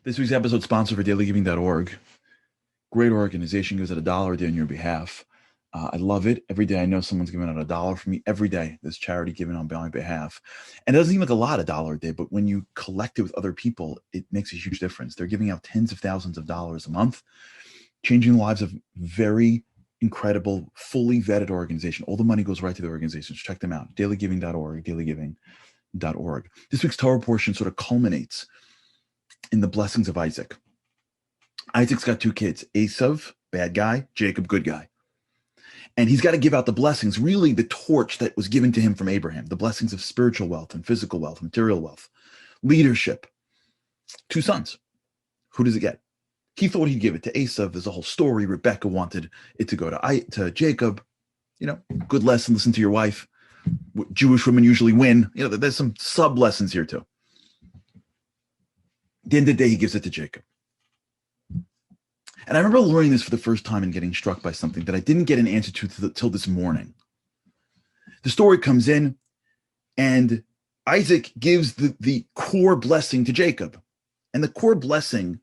This week's episode sponsored for dailygiving.org. Great organization, gives out $1 a day on your behalf. I love it. Every day I know someone's giving out $1 for me. Every day there's charity given on my behalf. And it doesn't seem like a lot, $1 a day, but when you collect it with other people, it makes a huge difference. They're giving out tens of thousands of dollars a month, changing the lives of very incredible, fully vetted organization. All the money goes right to the organizations. Check them out. dailygiving.org, dailygiving.org. This week's Torah portion sort of culminates in the blessings of Isaac. Isaac's got 2 kids, Esav, bad guy, Jacob, good guy. And he's got to give out the blessings, really the torch that was given to him from Abraham, the blessings of spiritual wealth and physical wealth, material wealth, leadership. 2 sons. Who does it get? He thought he'd give it to Esav. There's a whole story. Rebecca wanted it to go to Jacob. Good lesson. Listen to your wife. Jewish women usually win. There's some sub lessons here too. At the end of the day, he gives it to Jacob. And I remember learning this for the first time and getting struck by something that I didn't get an answer to till this morning. The story comes in, and Isaac gives the core blessing to Jacob. And the core blessing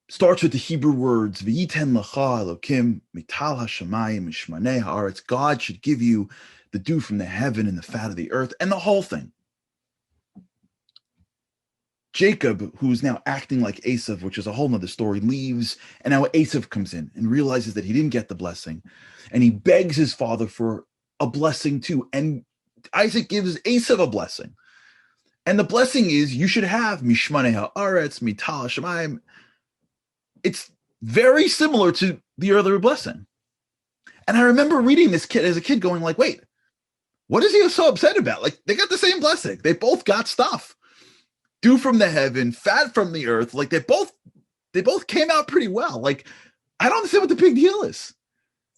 starts with the Hebrew words, V'yiten lecha Elokim mital hashamayim mishmanei haaretz. God should give you the dew from the heaven and the fat of the earth, and the whole thing. Jacob, who's now acting like Esav, which is a whole nother story, leaves, and now Esav comes in and realizes that he didn't get the blessing, and he begs his father for a blessing too, and Isaac gives Esav a blessing, and the blessing is you should have mishmanei haaretz mital hashamayim. It's very similar to the earlier blessing, and I remember reading this as a kid, going like, "Wait, what is he so upset about? Like they got the same blessing. They both got stuff." Dew from the heaven, fat from the earth. Like they both came out pretty well. Like, I don't understand what the big deal is.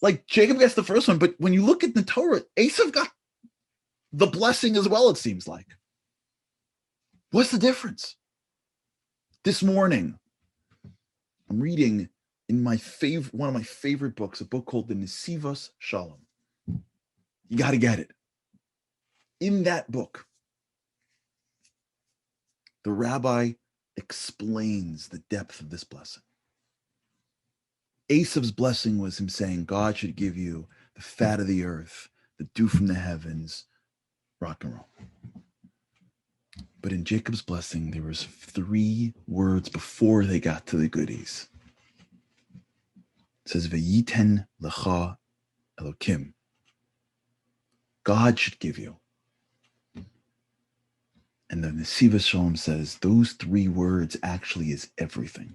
Like Jacob gets the first one, but when you look at the Torah, Esav got the blessing as well, it seems like. What's the difference? This morning, I'm reading in one of my favorite books, a book called The Nesivos Shalom. You got to get it. In that book, the rabbi explains the depth of this blessing. Esav's blessing was him saying, God should give you the fat of the earth, the dew from the heavens, rock and roll. But in Jacob's blessing, there was 3 words before they got to the goodies. It says, V'yiten lecha Elokim. God should give you. And the Nesivos Shalom says those 3 words actually is everything.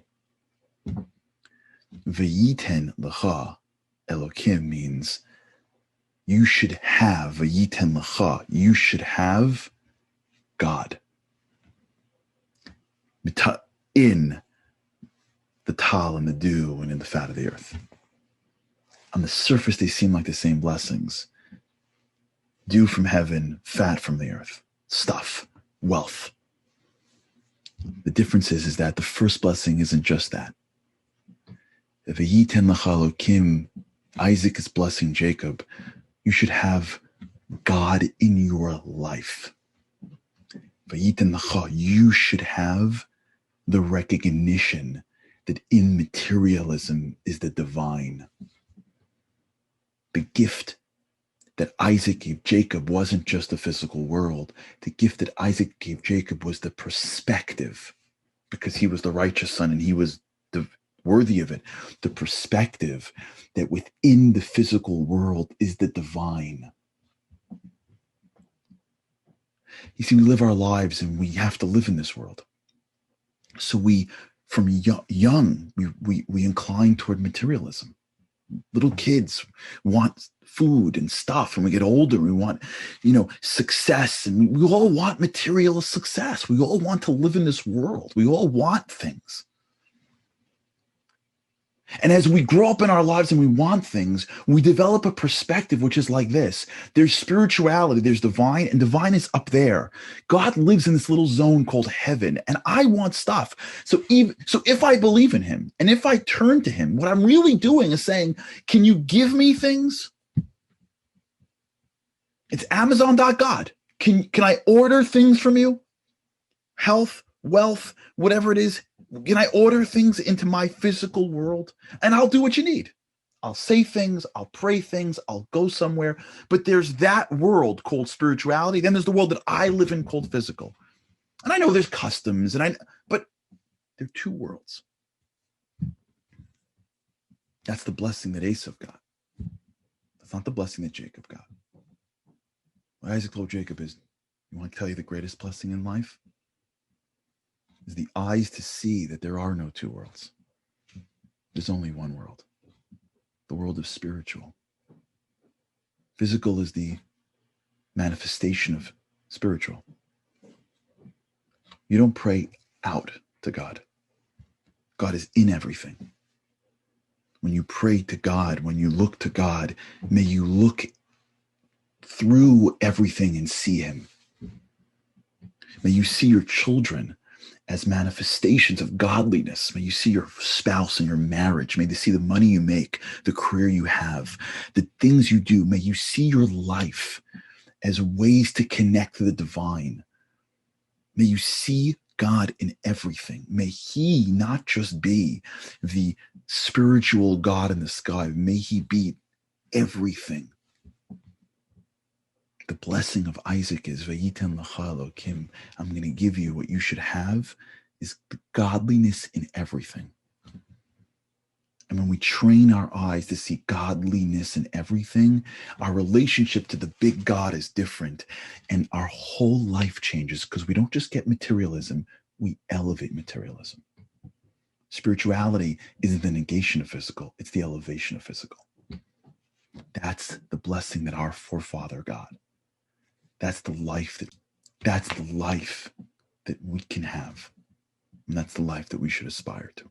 V'yiten lecha Elokim means you should have, V'yiten lecha, you should have God. In the tal and the dew and in the fat of the earth. On the surface, they seem like the same blessings. Dew from heaven, fat from the earth, stuff. Wealth. The difference is that the first blessing isn't just that. V'yiten lecha Elokim, Isaac is blessing Jacob. You should have God in your life. V'yiten lecha, you should have the recognition that in materialism is the divine. The gift that Isaac gave Jacob wasn't just the physical world. The gift that Isaac gave Jacob was the perspective, because he was the righteous son and he was worthy of it. The perspective that within the physical world is the divine. You see, we live our lives and we have to live in this world. So from young, we incline toward materialism. Little kids want food and stuff, and we get older, we want, success, and we all want material success. We all want to live in this world. We all want things. And as we grow up in our lives and we want things, we develop a perspective which is like this. There's spirituality, there's divine, and divine is up there. God lives in this little zone called heaven, and I want stuff. So if I believe in him, and if I turn to him, what I'm really doing is saying, can you give me things? It's Amazon.God. Can I order things from you? Health, wealth, whatever it is. Can I order things into my physical world? And I'll do what you need. I'll say things, I'll pray things, I'll go somewhere. But there's that world called spirituality. Then there's the world that I live in called physical. And I know there's customs, but they're two worlds. That's the blessing that Esau got. That's not the blessing that Jacob got. What Isaac told Jacob is, you want to tell you the greatest blessing in life? Is the eyes to see that there are no two worlds. There's only one world. The world of spiritual. Physical is the manifestation of spiritual. You don't pray out to God. God is in everything. When you pray to God, when you look to God, may you look through everything and see him. May you see your children as manifestations of godliness. May you see your spouse and your marriage. May they see the money you make, the career you have, the things you do. May you see your life as ways to connect to the divine. May you see God in everything. May he not just be the spiritual God in the sky. May he be everything. The blessing of Isaac is Vayitan Lacha Elokim. I'm going to give you what you should have is the godliness in everything. And when we train our eyes to see godliness in everything, our relationship to the big God is different. And our whole life changes because we don't just get materialism, we elevate materialism. Spirituality isn't the negation of physical, it's the elevation of physical. That's the blessing that our forefather got. That's the life that we can have. And that's the life that we should aspire to.